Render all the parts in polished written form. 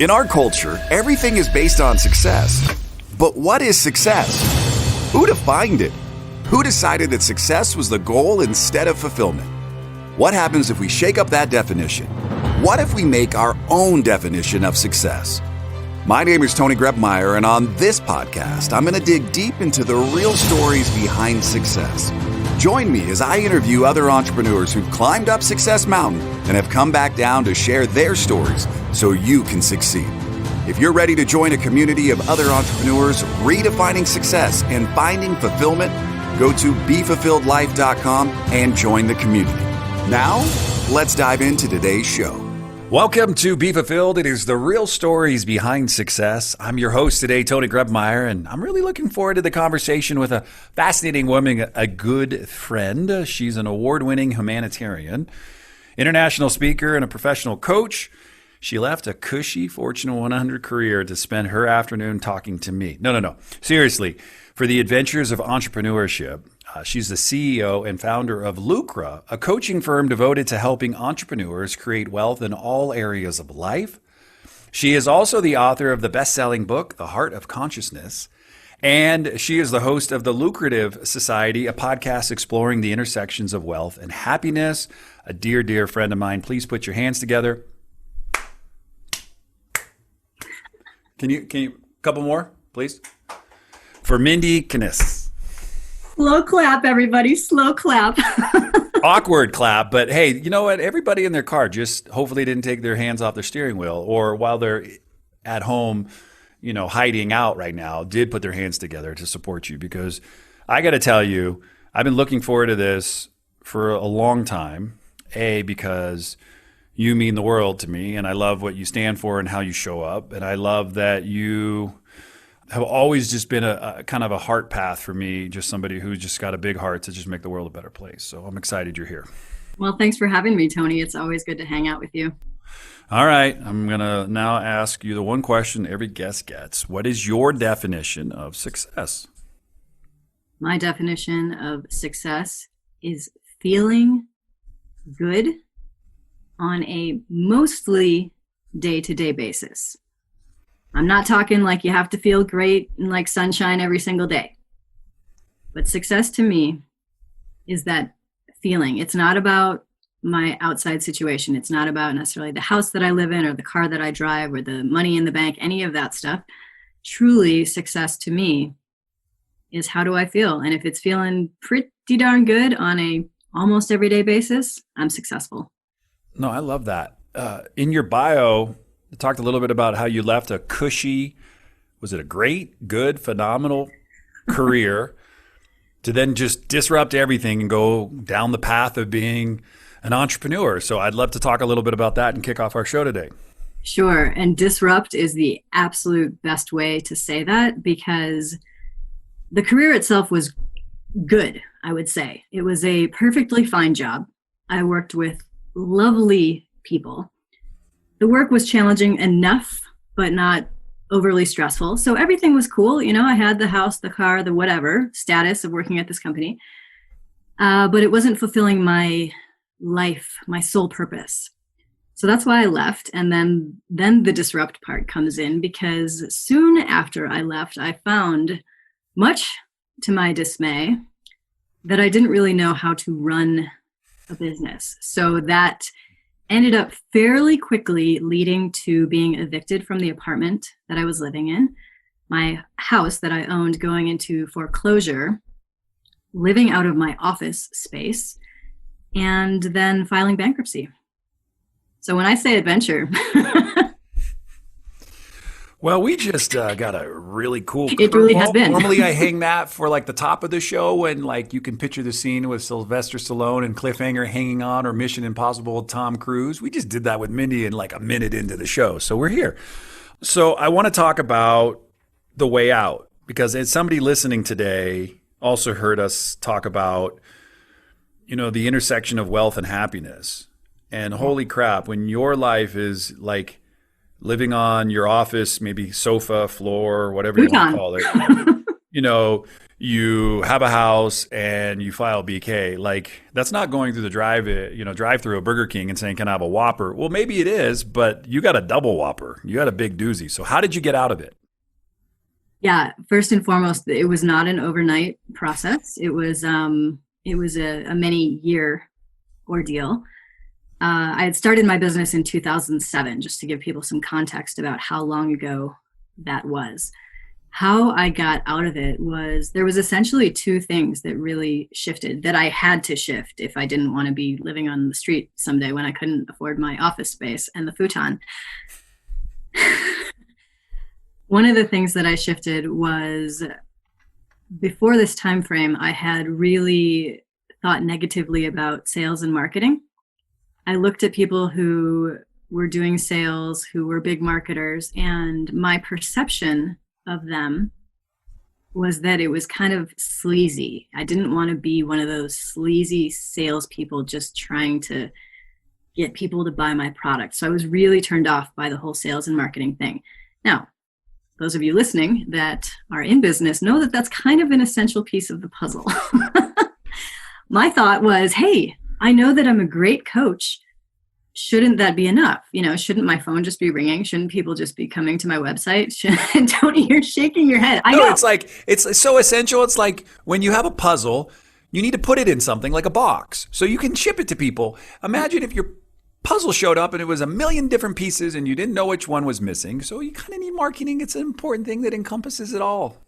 In our culture, everything is based on success. But what is success? Who defined it? Who decided that success was the goal instead of fulfillment? What happens if we shake up that definition? What if we make our own definition of success? My name is Tony Grebmeyer, and on this podcast, I'm going to dig deep into the real stories behind success. Join me as I interview other entrepreneurs who've climbed up Success Mountain and have come back down to share their stories so you can succeed. If you're ready to join a community of other entrepreneurs redefining success and finding fulfillment, go to BeFulfilledLife.com and join the community. Now, let's dive into today's show. Welcome to Be Fulfilled. It is the real stories behind success. I'm your host today, Tony Grebmeyer, and I'm really looking forward to the conversation with a fascinating woman, a good friend. She's an award-winning humanitarian, international speaker, and a professional coach. She left a cushy Fortune 100 career to spend her afternoon talking to me. No. Seriously, for the adventures of entrepreneurship. She's the CEO and founder of Lucra, a coaching firm devoted to helping entrepreneurs create wealth in all areas of life. She is also the author of the bestselling book, The Heart of Consciousness, and she is the host of the Lucrative Society, a podcast exploring the intersections of wealth and happiness. A dear, dear friend of mine. Please put your hands together. Can you, a couple more, please? For Mindie Kniss. Slow clap, everybody. Slow clap. Awkward clap, but hey, you know what? Everybody in their car just hopefully didn't take their hands off their steering wheel, or while they're at home, hiding out right now, did put their hands together to support you. Because I got to tell you, I've been looking forward to this for a long time. Because you mean the world to me, and I love what you stand for and how you show up, and I love that you have always just been a kind of a heart path for me, just somebody who's just got a big heart to just make the world a better place. So I'm excited you're here. Well, thanks for having me, Tony. It's always good to hang out with you. All right. I'm going to now ask you the one question every guest gets. What is your definition of success? My definition of success is feeling good on a mostly day-to-day basis. I'm not talking like you have to feel great and like sunshine every single day. But success to me is that feeling. It's not about my outside situation. It's not about necessarily the house that I live in or the car that I drive or the money in the bank, any of that stuff. Truly, success to me is how do I feel? And if it's feeling pretty darn good on a almost everyday basis, I'm successful. No, I love that. In your bio, you talked a little bit about how you left a cushy, was it a great, good, phenomenal career to then just disrupt everything and go down the path of being an entrepreneur. So I'd love to talk a little bit about that and kick off our show today. Sure. And disrupt is the absolute best way to say that, because the career itself was good, I would say. It was a perfectly fine job. I worked with lovely people. The work was challenging enough, but not overly stressful. So everything was cool. I had the house, the car, the whatever status of working at this company. But it wasn't fulfilling my life, my sole purpose. So that's why I left. And then the disrupt part comes in, because soon after I left, I found, much to my dismay, that I didn't really know how to run a business. So that ended up fairly quickly leading to being evicted from the apartment that I was living in, my house that I owned going into foreclosure, living out of my office space, and then filing bankruptcy. So when I say adventure, well, we just got a really cool it really has been. Normally I hang that for like the top of the show when like you can picture the scene with Sylvester Stallone and Cliffhanger hanging on, or Mission Impossible Tom Cruise. We just did that with Mindie in like a minute into the show. So we're here. So I want to talk about the way out, because as somebody listening today also heard us talk about, the intersection of wealth and happiness. And holy crap, when your life is like living on your office, maybe sofa, floor, whatever you want to call it, you have a house and you file BK. Like, that's not going through the drive through a Burger King and saying, can I have a Whopper? Well, maybe it is, but you got a double Whopper. You got a big doozy. So how did you get out of it? Yeah, first and foremost, it was not an overnight process. It was a many year ordeal. I had started my business in 2007, just to give people some context about how long ago that was. How I got out of it was, there was essentially two things that really shifted, that I had to shift if I didn't want to be living on the street someday when I couldn't afford my office space and the futon. One of the things that I shifted was, before this time frame, I had really thought negatively about sales and marketing. I looked at people who were doing sales, who were big marketers, and my perception of them was that it was kind of sleazy. I didn't want to be one of those sleazy salespeople just trying to get people to buy my product. So I was really turned off by the whole sales and marketing thing. Now, those of you listening that are in business know that that's kind of an essential piece of the puzzle. My thought was, hey, I know that I'm a great coach. Shouldn't that be enough? Shouldn't my phone just be ringing? Shouldn't people just be coming to my website? Tony, you're shaking your head. I know. It's like, it's so essential. It's like when you have a puzzle, you need to put it in something like a box so you can ship it to people. Imagine if your puzzle showed up and it was a million different pieces and you didn't know which one was missing. So you kind of need marketing. It's an important thing that encompasses it all.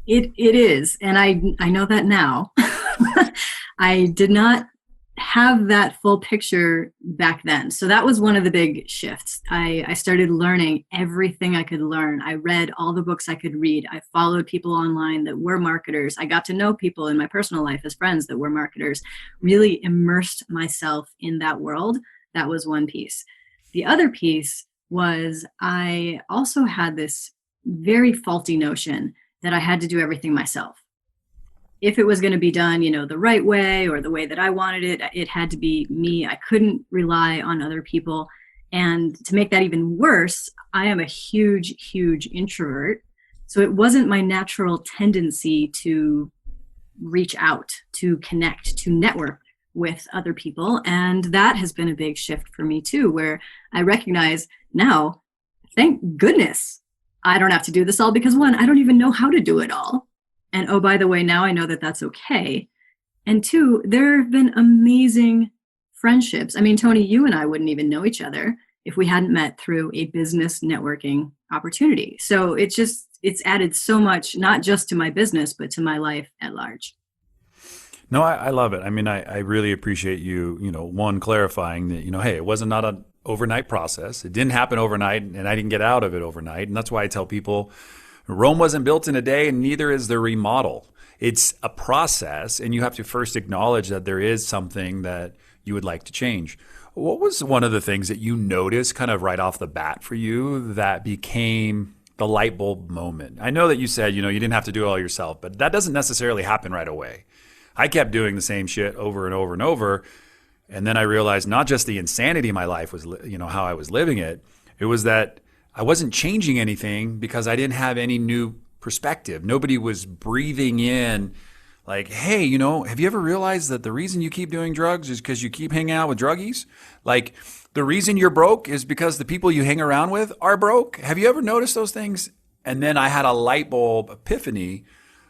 It is. And I know that now. I did not have that full picture back then. So that was one of the big shifts. I started learning everything I could learn. I read all the books I could read. I followed people online that were marketers. I got to know people in my personal life as friends that were marketers, really immersed myself in that world. That was one piece. The other piece was, I also had this very faulty notion that I had to do everything myself. If it was going to be done, the right way or the way that I wanted it, it had to be me. I couldn't rely on other people. And to make that even worse, I am a huge, huge introvert. So it wasn't my natural tendency to reach out, to connect, to network with other people. And that has been a big shift for me too, where I recognize now, thank goodness, I don't have to do this all, because one, I don't even know how to do it all. And oh, by the way, now I know that that's okay. And two, there have been amazing friendships. I mean, Tony, you and I wouldn't even know each other if we hadn't met through a business networking opportunity. So it's added so much, not just to my business, but to my life at large. No, I love it. I mean, I really appreciate you, one, clarifying that, hey, it wasn't not an overnight process. It didn't happen overnight, and I didn't get out of it overnight. And that's why I tell people, Rome wasn't built in a day, and neither is the remodel. It's a process, and you have to first acknowledge that there is something that you would like to change. What was one of the things that you noticed kind of right off the bat for you that became the light bulb moment? I know that you said, you didn't have to do it all yourself, but that doesn't necessarily happen right away. I kept doing the same shit over and over and over. And then I realized not just the insanity of my life was, how I was living it. It was that I wasn't changing anything because I didn't have any new perspective. Nobody was breathing in like, hey, have you ever realized that the reason you keep doing drugs is because you keep hanging out with druggies? Like, the reason you're broke is because the people you hang around with are broke. Have you ever noticed those things? And then I had a light bulb epiphany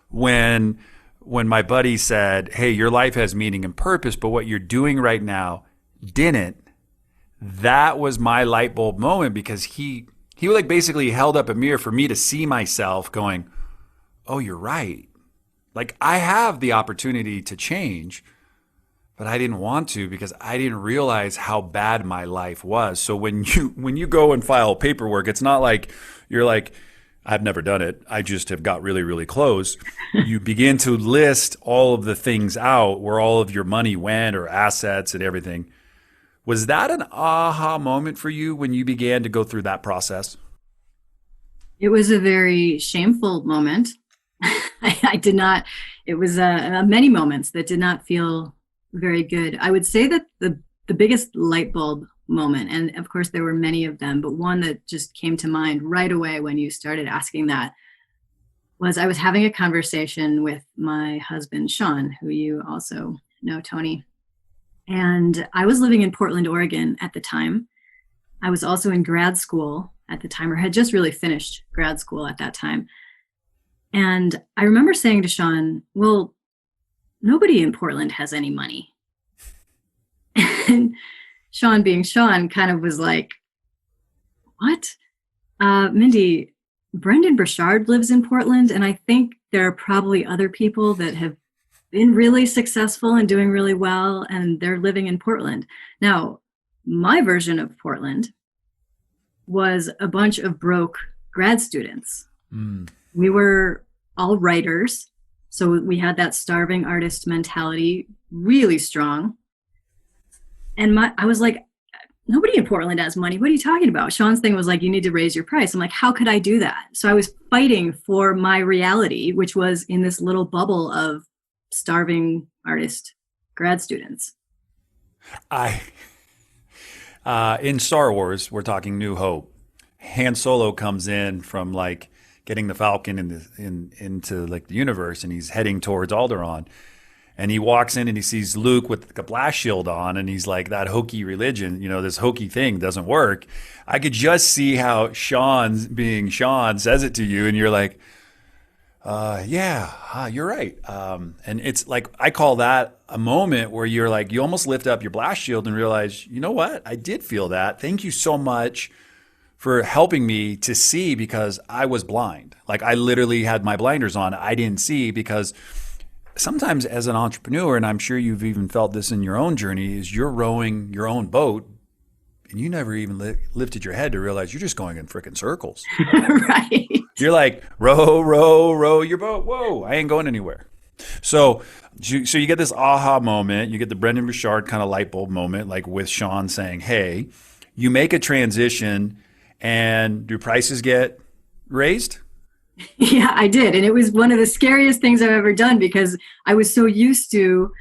when my buddy said, hey, your life has meaning and purpose, but what you're doing right now didn't. That was my light bulb moment, because he like basically held up a mirror for me to see myself going, oh, you're right. Like, I have the opportunity to change, but I didn't want to because I didn't realize how bad my life was. So when you go and file paperwork, it's not like you're like, I've never done it. I just have got really, really close. You begin to list all of the things out where all of your money went, or assets and everything. Was that an aha moment for you when you began to go through that process? It was a very shameful moment. I did not, it was many moments that did not feel very good. I would say that the biggest light bulb moment, and of course there were many of them, but one that just came to mind right away when you started asking that was I was having a conversation with my husband, Sean, who you also know, Tony. And I was living in Portland, Oregon at the time. I was also in grad school at the time, or had just really finished grad school at that time. And I remember saying to Sean, well, nobody in Portland has any money. And Sean, being Sean, kind of was like, what? Mindie, Brendan Burchard lives in Portland, and I think there are probably other people that have been really successful and doing really well, and they're living in Portland. Now, my version of Portland was a bunch of broke grad students. We were all writers, so we had that starving artist mentality really strong. And I was like, nobody in Portland has money. What are you talking about? Sean's thing was like, you need to raise your price. I'm like, how could I do that? So I was fighting for my reality, which was in this little bubble of starving artist grad students. In Star Wars, we're talking New Hope. Han Solo comes in from like getting the Falcon into like the universe, and he's heading towards Alderaan. And he walks in and he sees Luke with the blast shield on, and he's like, that hokey religion, this hokey thing doesn't work. I could just see how Sean, being Sean, says it to you, and you're like, you're right. And it's like, I call that a moment where you're like, you almost lift up your blast shield and realize, you know what? I did feel that. Thank you so much for helping me to see, because I was blind. Like, I literally had my blinders on. I didn't see, because sometimes as an entrepreneur, and I'm sure you've even felt this in your own journey, is you're rowing your own boat and you never even lifted your head to realize you're just going in freaking circles. Right. You're like, row, row, row your boat. Whoa, I ain't going anywhere. So you get this aha moment. You get the Brendan Burchard kind of light bulb moment, like with Sean saying, hey, you make a transition, and do prices get raised? Yeah, I did. And it was one of the scariest things I've ever done, because I was so used to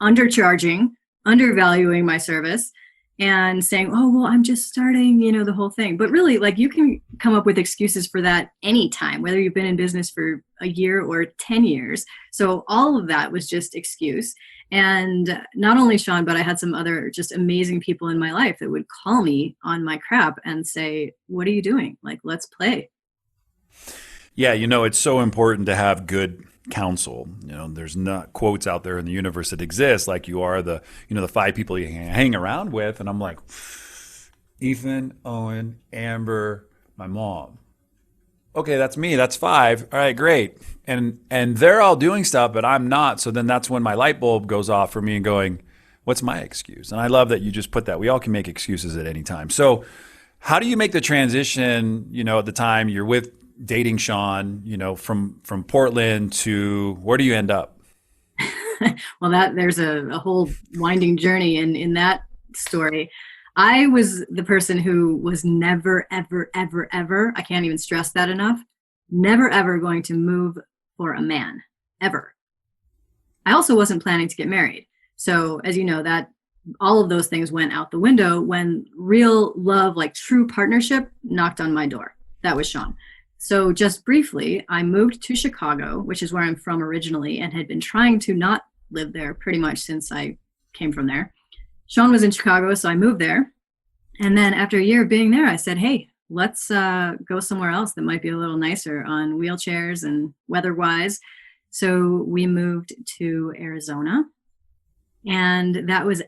undercharging, undervaluing my service, and saying, oh, well, I'm just starting, the whole thing. But really, like, you can come up with excuses for that anytime, whether you've been in business for a year or 10 years. So all of that was just excuse. And not only Sean, but I had some other just amazing people in my life that would call me on my crap and say, what are you doing? Like, let's play. Yeah, it's so important to have good counsel. There's not quotes out there in the universe that exist like you are the 5 people you hang around with. And I'm like, Ethan, Owen, Amber, my mom. Okay, that's me. That's 5. All right, great. And they're all doing stuff, but I'm not. So then that's when my light bulb goes off for me and going, what's my excuse? And I love that you just put that. We all can make excuses at any time. So how do you make the transition, at the time you're dating Sean, from Portland to where do you end up? Well, there's a whole winding journey in that story. I was the person who was never, ever, ever, ever, I can't even stress that enough, never, ever going to move for a man, ever. I also wasn't planning to get married. So as you know, that all of those things went out the window when real love, like true partnership, knocked on my door. That was Sean. So just briefly, I moved to Chicago, which is where I'm from originally, and had been trying to not live there pretty much since I came from there. Sean was in Chicago, so I moved there. And then after a year of being there, I said, hey, let's go somewhere else that might be a little nicer on wheelchairs and weather-wise. So we moved to Arizona, and that was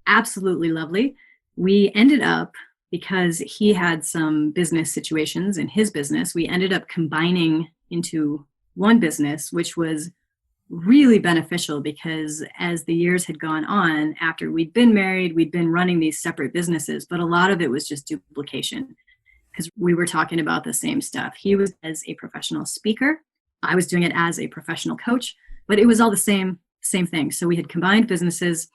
absolutely lovely. We ended up, because he had some business situations in his business, we ended up combining into one business, which was really beneficial, because as the years had gone on, after we'd been married, we'd been running these separate businesses, but a lot of it was just duplication, because we were talking about the same stuff. He was as a professional speaker, I was doing it as a professional coach, but it was all the same thing. So we had combined businesses.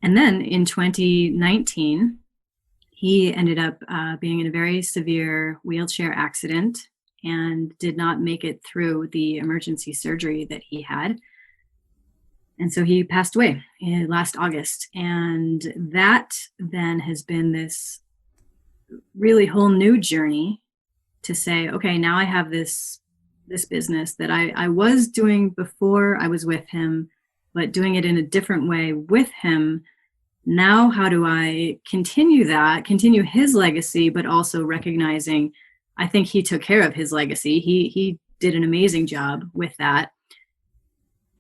And then in 2019, he ended up being in a very severe wheelchair accident and did not make it through the emergency surgery that he had. And so he passed away last August. And that then has been this really whole new journey to say, okay, now I have this this business that I was doing before I was with him, but doing it in a different way with him. Now, how do I continue his legacy, but also recognizing, I think he took care of his legacy. He did an amazing job with that.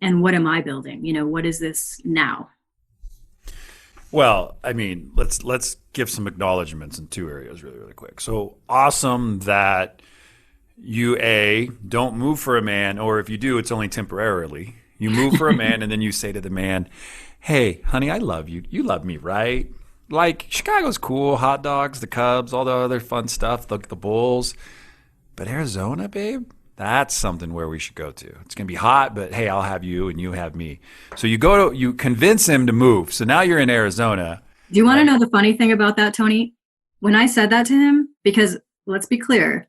And what am I building? What is this now? Well, I mean, let's give some acknowledgements in two areas really, really quick. So awesome that you don't move for a man, or if you do, it's only temporarily. You move for a man and then you say to the man, hey, honey, I love you. You love me, right? Like, Chicago's cool, hot dogs, the Cubs, all the other fun stuff, the Bulls. But Arizona, babe, that's something where we should go to. It's going to be hot, but hey, I'll have you and you have me. So you convince him to move. So now you're in Arizona. Do you want to know the funny thing about that, Tony? When I said that to him, because let's be clear,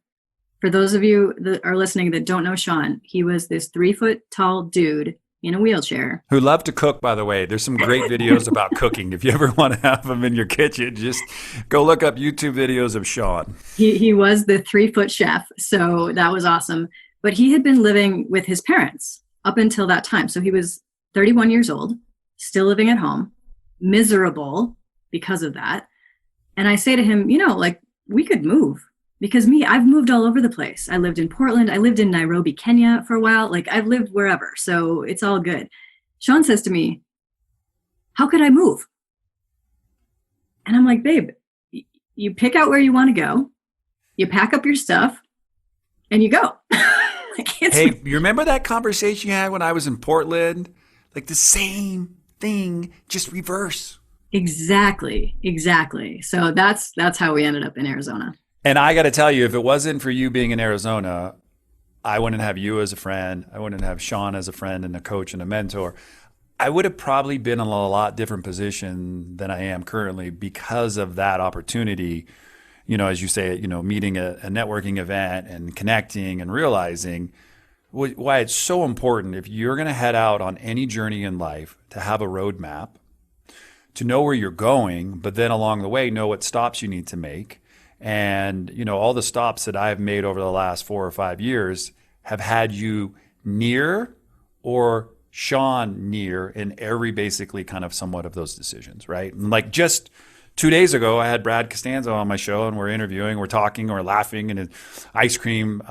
for those of you that are listening that don't know Sean, he was this 3-foot tall dude in a wheelchair. Who loved to cook, by the way. There's some great videos about cooking. If you ever want to have them in your kitchen, just go look up YouTube videos of Sean. He was the 3-foot chef, so that was awesome. But he had been living with his parents up until that time. So he was 31 years old, still living at home, miserable because of that. And I say to him, we could move. Because I've moved all over the place. I lived in Portland. I lived in Nairobi, Kenya for a while. Like, I've lived wherever. So it's all good. Sean says to me, how could I move? And I'm like, babe, you pick out where you want to go. You pack up your stuff and you go. Hey, you remember that conversation you had when I was in Portland? Like the same thing, just reverse. Exactly. So that's how we ended up in Arizona. And I got to tell you, if it wasn't for you being in Arizona, I wouldn't have you as a friend. I wouldn't have Sean as a friend and a coach and a mentor. I would have probably been in a lot different position than I am currently because of that opportunity. As you say, meeting a networking event and connecting and realizing why it's so important if you're going to head out on any journey in life to have a roadmap, to know where you're going, but then along the way, know what stops you need to make. And, all the stops that I've made over the last 4 or 5 years have had you near or Sean near in every basically kind of somewhat of those decisions, right? And like just 2 days ago, I had Brad Costanzo on my show and we're interviewing, we're talking, we're laughing, and an ice cream,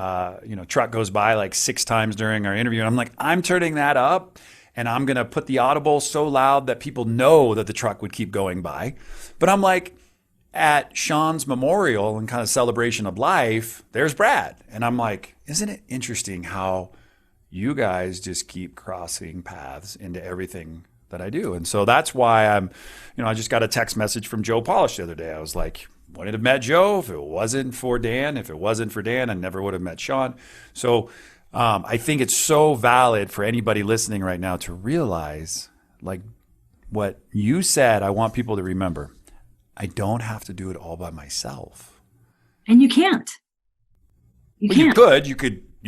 truck goes by like 6 times during our interview. And I'm like, I'm turning that up and I'm going to put the audible so loud that people know that the truck would keep going by. But I'm like, at Sean's memorial and kind of celebration of life, there's Brad. And I'm like, isn't it interesting how you guys just keep crossing paths into everything that I do? And so that's why I just got a text message from Joe Polish the other day. I was like, wouldn't have met Joe if it wasn't for Dan. If it wasn't for Dan, I never would have met Sean. So I think it's so valid for anybody listening right now to realize, like what you said, I want people to remember. I don't have to do it all by myself. And you can't. You can't. You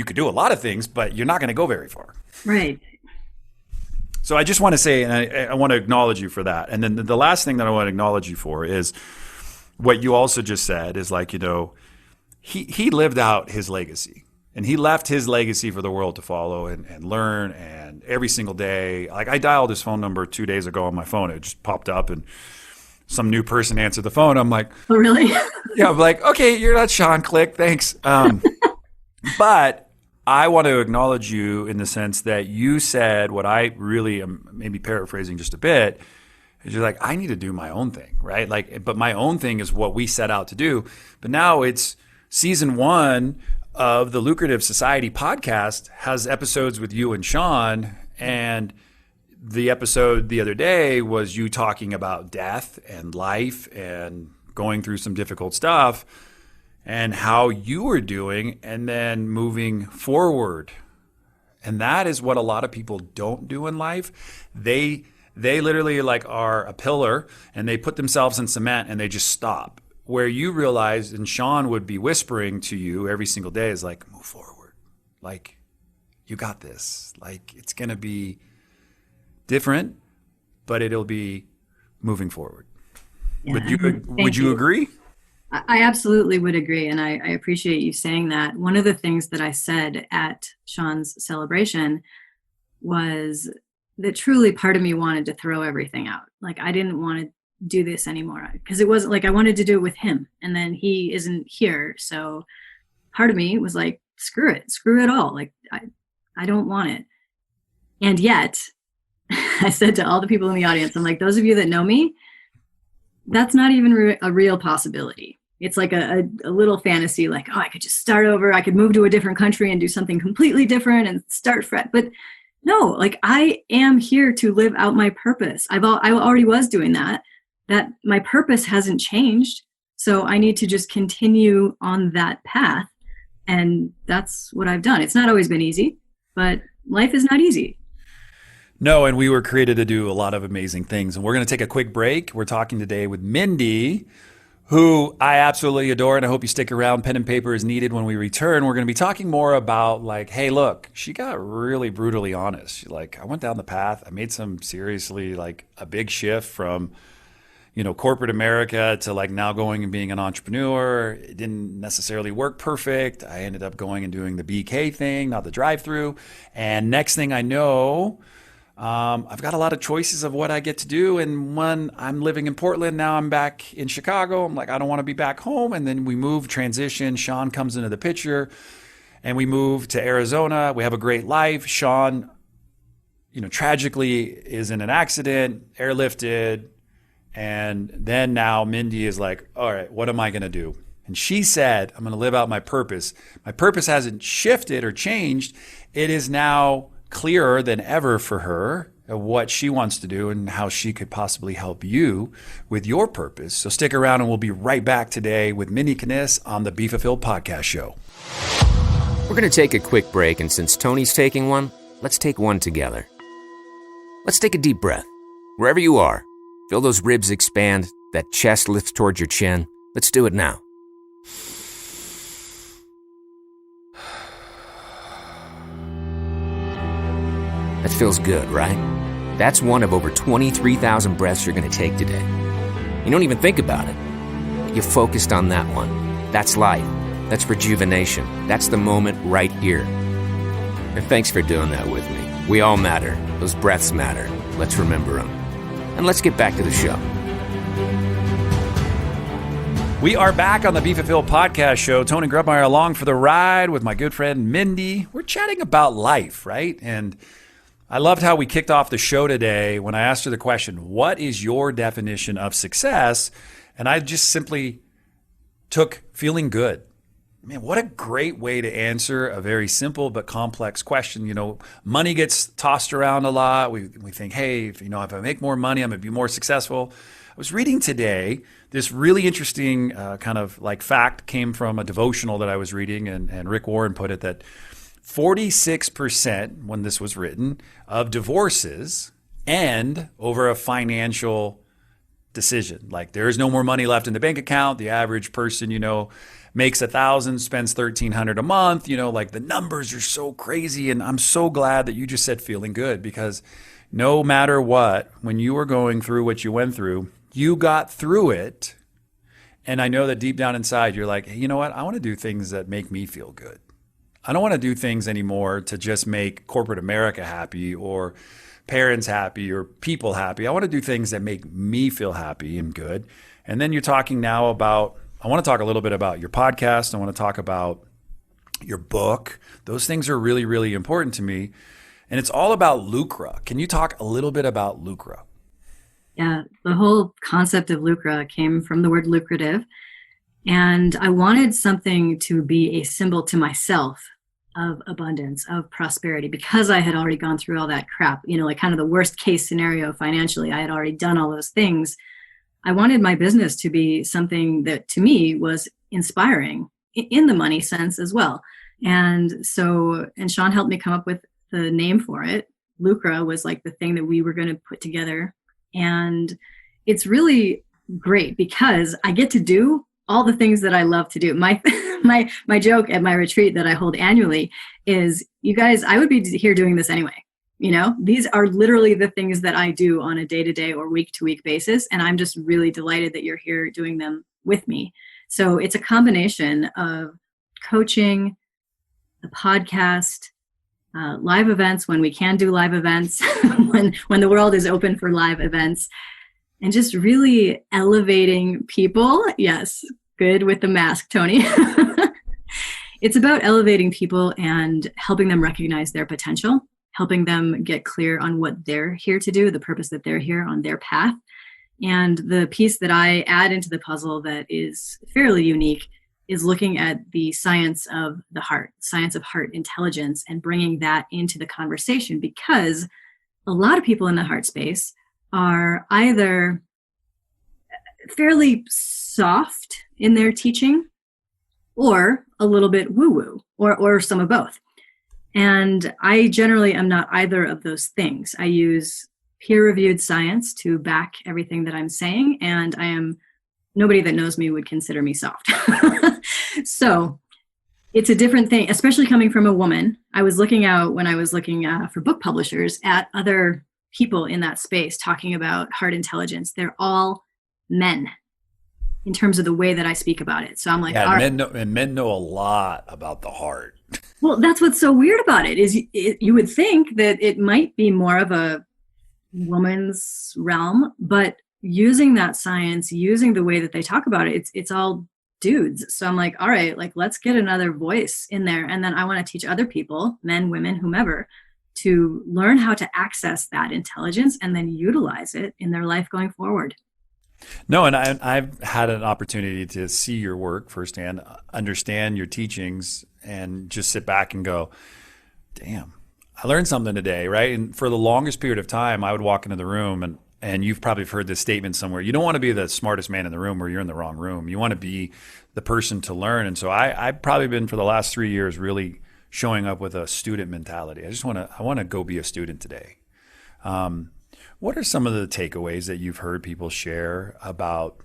could do a lot of things, but you're not going to go very far. Right. So I just want to say, and I want to acknowledge you for that. And then the last thing that I want to acknowledge you for is what you also just said is like, he lived out his legacy. And he left his legacy for the world to follow and learn. And every single day, like I dialed his phone number 2 days ago on my phone. It just popped up and some new person answered the phone. I'm like, oh, really? Yeah, I'm like, okay, you're not Sean, click, thanks. But I want to acknowledge you in the sense that you said what I really am maybe paraphrasing just a bit, is you're like, I need to do my own thing, right? Like, but my own thing is what we set out to do. But now it's season 1 of the Lucrative Society podcast has episodes with you and Sean, and the episode the other day was you talking about death and life and going through some difficult stuff and how you were doing and then moving forward. And that is what a lot of people don't do in life. They literally like are a pillar and they put themselves in cement and they just stop. Where you realize, and Sean would be whispering to you every single day, is like, move forward. Like, you got this. Like, it's going to be different, but it'll be moving forward. Yeah. Would you agree? I absolutely would agree. And I appreciate you saying that. One of the things that I said at Sean's celebration was that truly part of me wanted to throw everything out. Like I didn't want to do this anymore because it wasn't like I wanted to do it with him and then he isn't here. So part of me was like, screw it all. Like I don't want it. And yet I said to all the people in the audience, I'm like, those of you that know me, that's not even a real possibility. It's like a little fantasy, like, oh, I could just start over. I could move to a different country and do something completely different and start fresh. But no, like I am here to live out my purpose. I already was doing that my purpose hasn't changed. So I need to just continue on that path. And that's what I've done. It's not always been easy, but life is not easy. No, and we were created to do a lot of amazing things. And we're going to take a quick break. We're talking today with Mindie, who I absolutely adore, and I hope you stick around. Pen and paper is needed. When we return, we're going to be talking more about like, hey, look, she got really brutally honest. She's like, I went down the path. I made some seriously like a big shift from, corporate America to like now going and being an entrepreneur. It didn't necessarily work perfect. I ended up going and doing the BK thing, not the drive-through. And next thing I know, I've got a lot of choices of what I get to do. And when I'm living in Portland, now I'm back in Chicago. I'm like, I don't want to be back home. And then we move, transition. Sean comes into the picture and we move to Arizona. We have a great life. Sean, tragically is in an accident, airlifted. And then now Mindie is like, all right, what am I going to do? And she said, I'm going to live out my purpose. My purpose hasn't shifted or changed. It is now clearer than ever for her of what she wants to do and how she could possibly help you with your purpose. So stick around and we'll be right back today with Mindie Kniss on the Be Fulfilled Podcast Show. We're going to take a quick break, and since Tony's taking one, let's take one together. Let's take a deep breath. Wherever you are, feel those ribs expand, that chest lifts towards your chin. Let's do it now. That feels good, right? That's one of over 23,000 breaths you're going to take today. You don't even think about it. You're focused on that one. That's life. That's rejuvenation. That's the moment right here. And thanks for doing that with me. We all matter. Those breaths matter. Let's remember them. And let's get back to the show. We are back on the Be Fulfilled Podcast Show. Tony Grubmeyer along for the ride with my good friend Mindie. We're chatting about life, right? And I loved how we kicked off the show today when I asked her the question, what is your definition of success? And I just simply took feeling good. Man, what a great way to answer a very simple but complex question. Money gets tossed around a lot. We think, hey, if I make more money, I'm going to be more successful. I was reading today this really interesting kind of like fact came from a devotional that I was reading, and Rick Warren put it that 46%, when this was written, of divorces end over a financial decision. Like there is no more money left in the bank account. The average person, makes $1,000, spends $1,300 a month. Like the numbers are so crazy. And I'm so glad that you just said feeling good, because no matter what, when you were going through what you went through, you got through it. And I know that deep down inside, you're like, hey, you know what? I want to do things that make me feel good. I don't want to do things anymore to just make corporate America happy or parents happy or people happy. I want to do things that make me feel happy and good. And then you're talking now about, I want to talk a little bit about your podcast. I want to talk about your book. Those things are really, really important to me. And it's all about Lucra. Can you talk a little bit about Lucra? Yeah, the whole concept of Lucra came from the word lucrative. And I wanted something to be a symbol to myself of abundance, of prosperity, because I had already gone through all that crap, like kind of the worst case scenario financially. I had already done all those things. I wanted my business to be something that to me was inspiring in the money sense as well. And Sean helped me come up with the name for it. Lucra was like the thing that we were going to put together. And it's really great because I get to do all the things that I love to do. My joke at my retreat that I hold annually is, you guys, I would be here doing this anyway. These are literally the things that I do on a day-to-day or week-to-week basis. And I'm just really delighted that you're here doing them with me. So it's a combination of coaching, the podcast, live events when we can do live events, when the world is open for live events, and just really elevating people. Yes, good with the mask, Tony. It's about elevating people and helping them recognize their potential, helping them get clear on what they're here to do, the purpose that they're here on their path. And the piece that I add into the puzzle that is fairly unique is looking at the science of the heart, science of heart intelligence, and bringing that into the conversation, because a lot of people in the heart space are either fairly soft in their teaching or a little bit woo-woo, or some of both. And I generally am not either of those things. I use peer-reviewed science to back everything that I'm saying, and nobody that knows me would consider me soft. So it's a different thing, especially coming from a woman. I was looking out when I was looking for book publishers at other people in that space talking about heart intelligence. They're all men in terms of the way that I speak about it. So I'm like, yeah, men know a lot about the heart. Well, that's what's so weird about it is you would think that it might be more of a woman's realm, but using that science, using the way that they talk about it, it's all dudes. So I'm like, all right, like let's get another voice in there. And then I want to teach other people, men, women, whomever, to learn how to access that intelligence and then utilize it in their life going forward. No, and I've had an opportunity to see your work firsthand, understand your teachings, and just sit back and go, damn, I learned something today, right? And for the longest period of time, I would walk into the room, and you've probably heard this statement somewhere. You don't want to be the smartest man in the room or you're in the wrong room. You want to be the person to learn. And so I've probably been for the last 3 years really showing up with a student mentality. I want to go be a student today. What are some of the takeaways that you've heard people share about,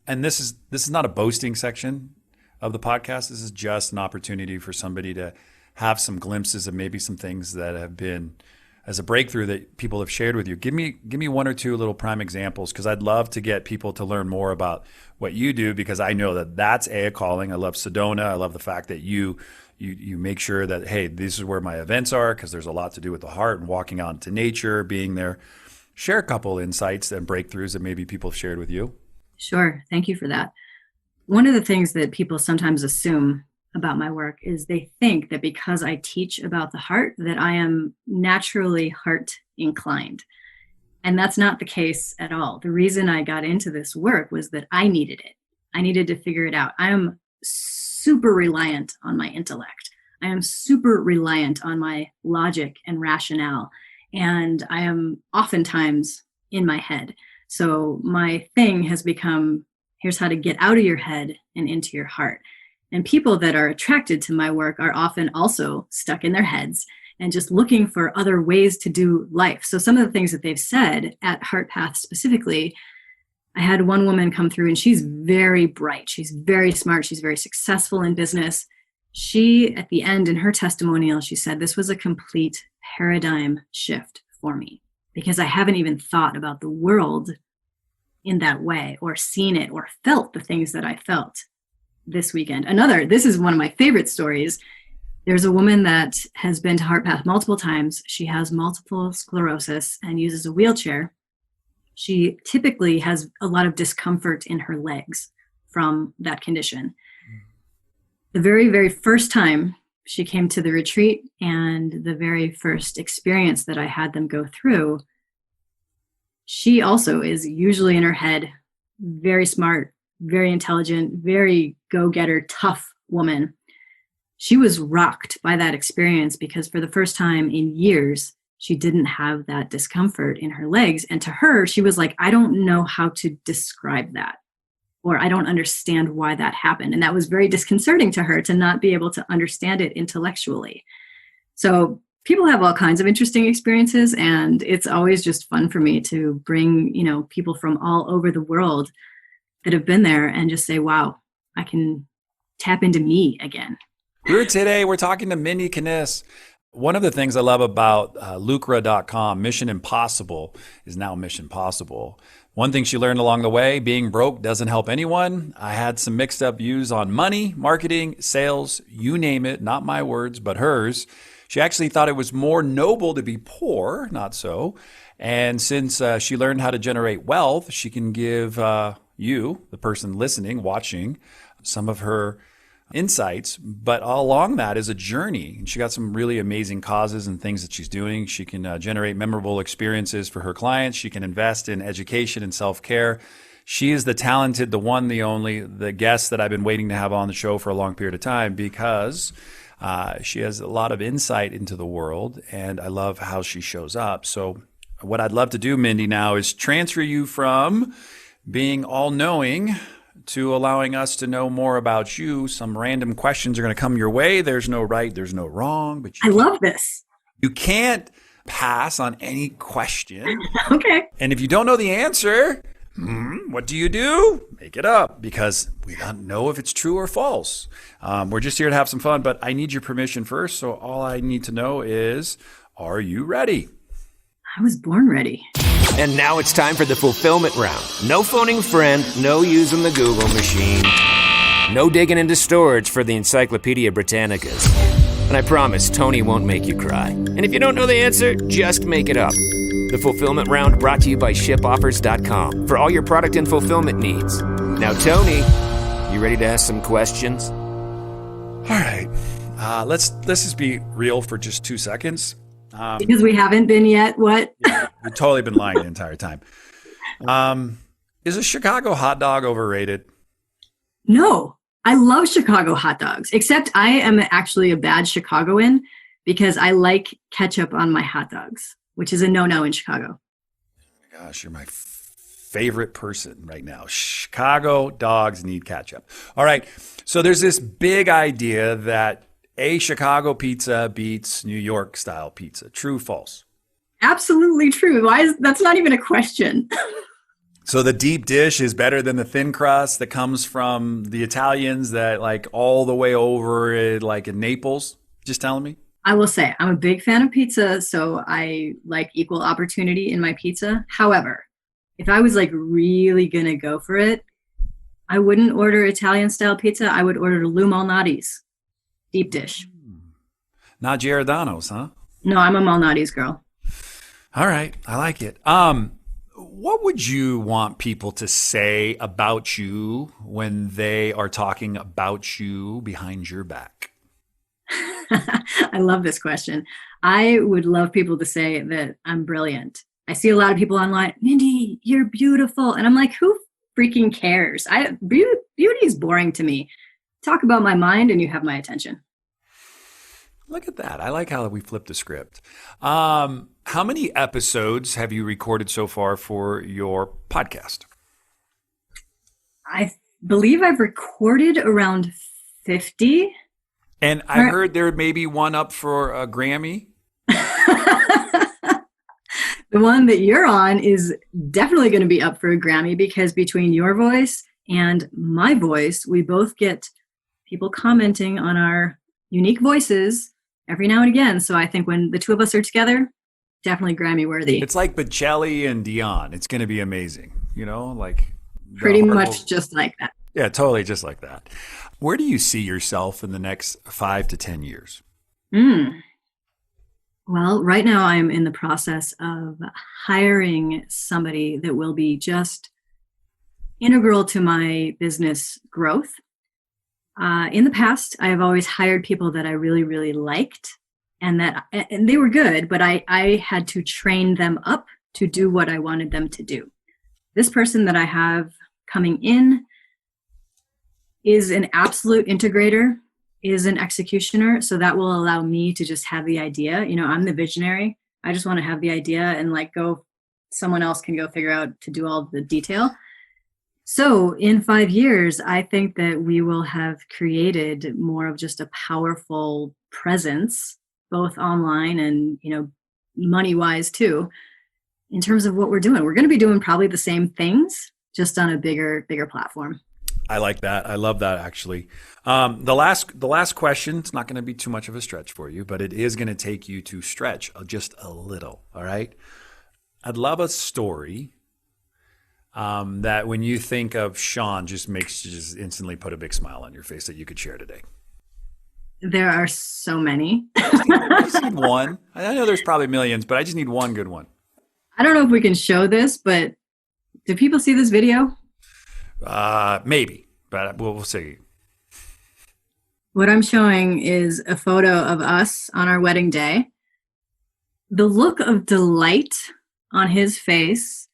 and this is not a boasting section of the podcast. This is just an opportunity for somebody to have some glimpses of maybe some things that have been as a breakthrough that people have shared with you. Give me one or two little prime examples, because I'd love to get people to learn more about what you do, because I know that that's a calling. I love Sedona. I love the fact that you make sure that, hey, this is where my events are, because there's a lot to do with the heart and walking out into nature, being there. Share a couple insights and breakthroughs that maybe people have shared with you. Sure. Thank you for that. One of the things that people sometimes assume about my work is they think that because I teach about the heart, that I am naturally heart inclined. And that's not the case at all. The reason I got into this work was that I needed it. I needed to figure it out. I am super reliant on my intellect. I am super reliant on my logic and rationale. And I am oftentimes in my head. So my thing has become, here's how to get out of your head and into your heart. And people that are attracted to my work are often also stuck in their heads and just looking for other ways to do life. So some of the things that they've said at Heart Path specifically, I had one woman come through and she's very bright. She's very smart. She's very successful in business. She, at the end in her testimonial, she said, this was a complete paradigm shift for me because I haven't even thought about the world in that way or seen it or felt the things that I felt this weekend. This is one of my favorite stories. There's a woman that has been to Heart Path multiple times. She has multiple sclerosis and uses a wheelchair. She typically has a lot of discomfort in her legs from that condition. The very, very first time she came to the retreat and the very first experience that I had them go through, she also is usually in her head, very smart, very intelligent, very go-getter, tough woman. She was rocked by that experience because for the first time in years, she didn't have that discomfort in her legs. And to her, she was like, I don't know how to describe that, or I don't understand why that happened. And that was very disconcerting to her to not be able to understand it intellectually. So people have all kinds of interesting experiences, and it's always just fun for me to bring, people from all over the world that have been there and just say, wow, I can tap into me again. We're talking to Mindie Kniss. one of the things I love about Lucra.com, Mission Impossible is now Mission Possible. One thing she learned along the way, being broke doesn't help anyone. I had some mixed up views on money, marketing, sales, you name it, not my words, but hers. She actually thought it was more noble to be poor, not so. And since she learned how to generate wealth, she can give you, the person listening, watching, some of her insights. But all along that is a journey. And she got some really amazing causes and things that she's doing. She can generate memorable experiences for her clients. She can invest in education and self-care. She is the talented, the one, the only, the guest that I've been waiting to have on the show for a long period of time because she has a lot of insight into the world, and I love how she shows up. So what I'd love to do, Mindie, now is transfer you from being all-knowing to allowing us to know more about you. Some random questions are going to come your way. There's no right, there's no wrong. But I love this. You can't pass on any question. Okay. And if you don't know the answer, what do? Make it up, because we don't know if it's true or false. We're just here to have some fun, but I need your permission first. So all I need to know is, are you ready? I was born ready. And now it's time for the fulfillment round. No phoning a friend, no using the Google machine, no digging into storage for the Encyclopedia Britannicas. And I promise Tony won't make you cry. And if you don't know the answer, just make it up. The fulfillment round brought to you by shipoffers.com for all your product and fulfillment needs. Now, Tony, you ready to ask some questions? All right. Let's just be real for just 2 seconds. Because we haven't been yet. What? Yeah, we've totally been lying the entire time. Is a Chicago hot dog overrated? No, I love Chicago hot dogs, except I am actually a bad Chicagoan because I like ketchup on my hot dogs, which is a no-no in Chicago. Oh my gosh, you're my favorite person right now. Chicago dogs need ketchup. All right. So there's this big idea that a Chicago pizza beats New York style pizza. True, false? Absolutely true. That's not even a question. So the deep dish is better than the thin crust that comes from the Italians that like all the way over like in Naples? Just telling me? I will say I'm a big fan of pizza, so I like equal opportunity in my pizza. However, if I was like really going to go for it, I wouldn't order Italian style pizza. I would order Lou Malnati's deep dish. Not Giordano's, huh? No, I'm a Malnati's girl. All right. I like it. What would you want people to say about you when they are talking about you behind your back? I love this question. I would love people to say that I'm brilliant. I see a lot of people online, Mindie, you're beautiful. And I'm like, who freaking cares? Beauty is boring to me. Talk about my mind and you have my attention. Look at that. I like how we flipped the script. How many episodes have you recorded so far for your podcast? I believe I've recorded around 50. And I heard there may be one up for a Grammy. The one that you're on is definitely going to be up for a Grammy because between your voice and my voice, we both get people commenting on our unique voices every now and again. So I think when the two of us are together, definitely Grammy worthy. It's like Bocelli and Dion. It's going to be amazing. You know, like pretty much just like that. Yeah, totally just like that. Where do you see yourself in the next 5 to 10 years? Well, right now I'm in the process of hiring somebody that will be just integral to my business growth. In the past, I have always hired people that I really, really liked and they were good, but I had to train them up to do what I wanted them to do. This person that I have coming in is an absolute integrator, is an executioner. So that will allow me to just have the idea. You know, I'm the visionary. I just want to have the idea and like someone else can go figure out to do all the detail. So in 5 years, I think that we will have created more of just a powerful presence, both online and, you know, money-wise too, in terms of what we're doing. We're going to be doing probably the same things, just on a bigger platform. I like that. I love that, actually. The last question, it's not going to be too much of a stretch for you, but it is going to take you to stretch just a little, all right? I'd love a story that when you think of Sean just makes you just instantly put a big smile on your face that you could share today. There are so many. I just need one. I know there's probably millions, but I just need one good one. I don't know if we can show this, but do people see this video? Maybe, but we'll see. What I'm showing is a photo of us on our wedding day. The look of delight on his face.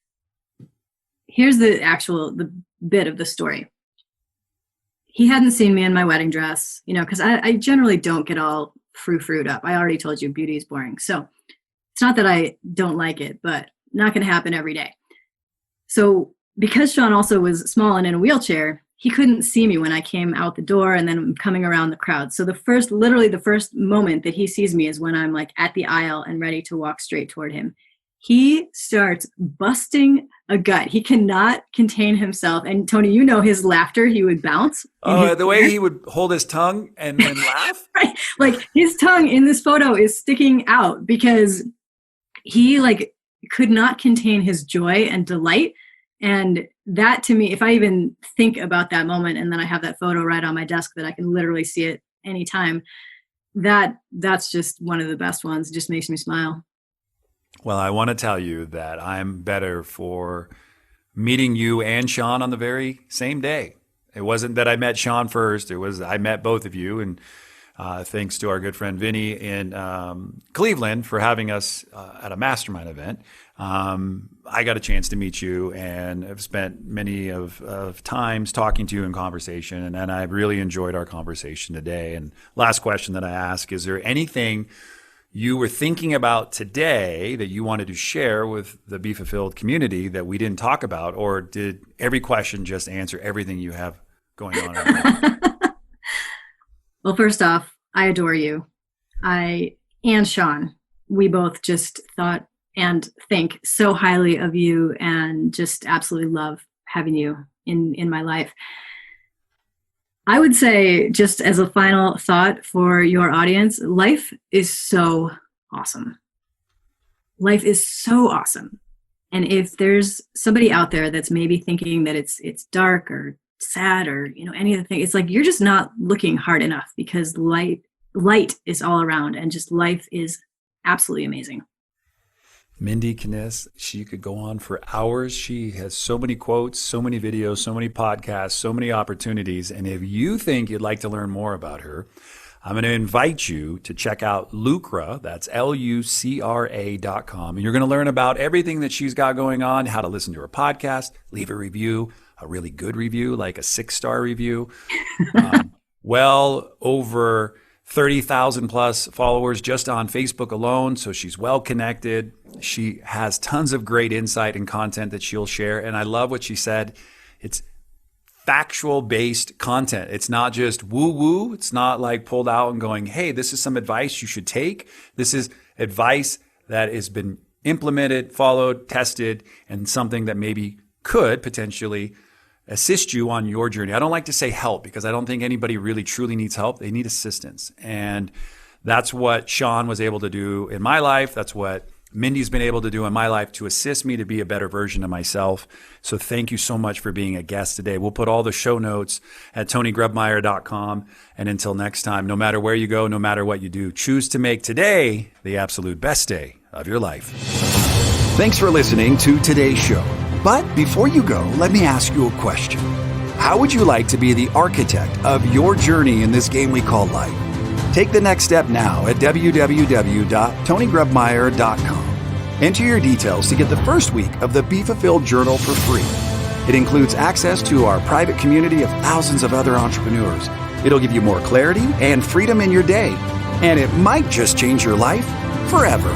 Here's the bit of the story. He hadn't seen me in my wedding dress, because I generally don't get all frou-frued up. I already told you beauty is boring. So it's not that I don't like it, but not going to happen every day. So because Sean also was small and in a wheelchair, he couldn't see me when I came out the door and then coming around the crowd. So literally the first moment that he sees me is when I'm like at the aisle and ready to walk straight toward him. He starts busting a gut. He cannot contain himself. And Tony, his laughter, he would bounce. Oh, the way he would hold his tongue and then laugh? Right. Like his tongue in this photo is sticking out because he could not contain his joy and delight. And that to me, if I even think about that moment and then I have that photo right on my desk that I can literally see it anytime, that's just one of the best ones. It just makes me smile. Well, I want to tell you that I'm better for meeting you and Sean on the very same day. It wasn't that I met Sean first. It was I met both of you. And thanks to our good friend Vinny in Cleveland for having us at a mastermind event. I got a chance to meet you and have spent many of times talking to you in conversation. And I've really enjoyed our conversation today. And last question that I ask, is there anything you were thinking about today that you wanted to share with the Be Fulfilled community that we didn't talk about? Or did every question just answer everything you have going on right now? Well, first off, I adore you. I and Sean, we both just thought and think so highly of you and just absolutely love having you in my life. I would say, just as a final thought for your audience, life is so awesome. Life is so awesome. And if there's somebody out there that's maybe thinking that it's dark or sad or any of the things, it's like you're just not looking hard enough, because light is all around and just life is absolutely amazing. Mindie Kniss, she could go on for hours. She has so many quotes, so many videos, so many podcasts, so many opportunities. And if you think you'd like to learn more about her, I'm going to invite you to check out Lucra. That's LUCRA.com. And you're going to learn about everything that she's got going on, how to listen to her podcast, leave a review, a really good review, like a 6-star review. Well over 30,000 plus followers just on Facebook alone. So she's well connected. She has tons of great insight and content that she'll share. And I love what she said. It's factual based content. It's not just woo woo. It's not like pulled out and going, hey, this is some advice you should take. This is advice that has been implemented, followed, tested, and something that maybe could potentially assist you on your journey. I don't like to say help, because I don't think anybody really truly needs help. They need assistance. And that's what Sean was able to do in my life. That's what Mindie's been able to do in my life to assist me to be a better version of myself. So thank you so much for being a guest today. We'll put all the show notes at TonyGrebmeyer.com. And until next time, no matter where you go, no matter what you do, choose to make today the absolute best day of your life. Thanks for listening to today's show. But before you go, let me ask you a question. How would you like to be the architect of your journey in this game we call life? Take the next step now at www.TonyGrebmeyer.com. Enter your details to get the first week of the Be Fulfilled Journal for free. It includes access to our private community of thousands of other entrepreneurs. It'll give you more clarity and freedom in your day, and it might just change your life forever.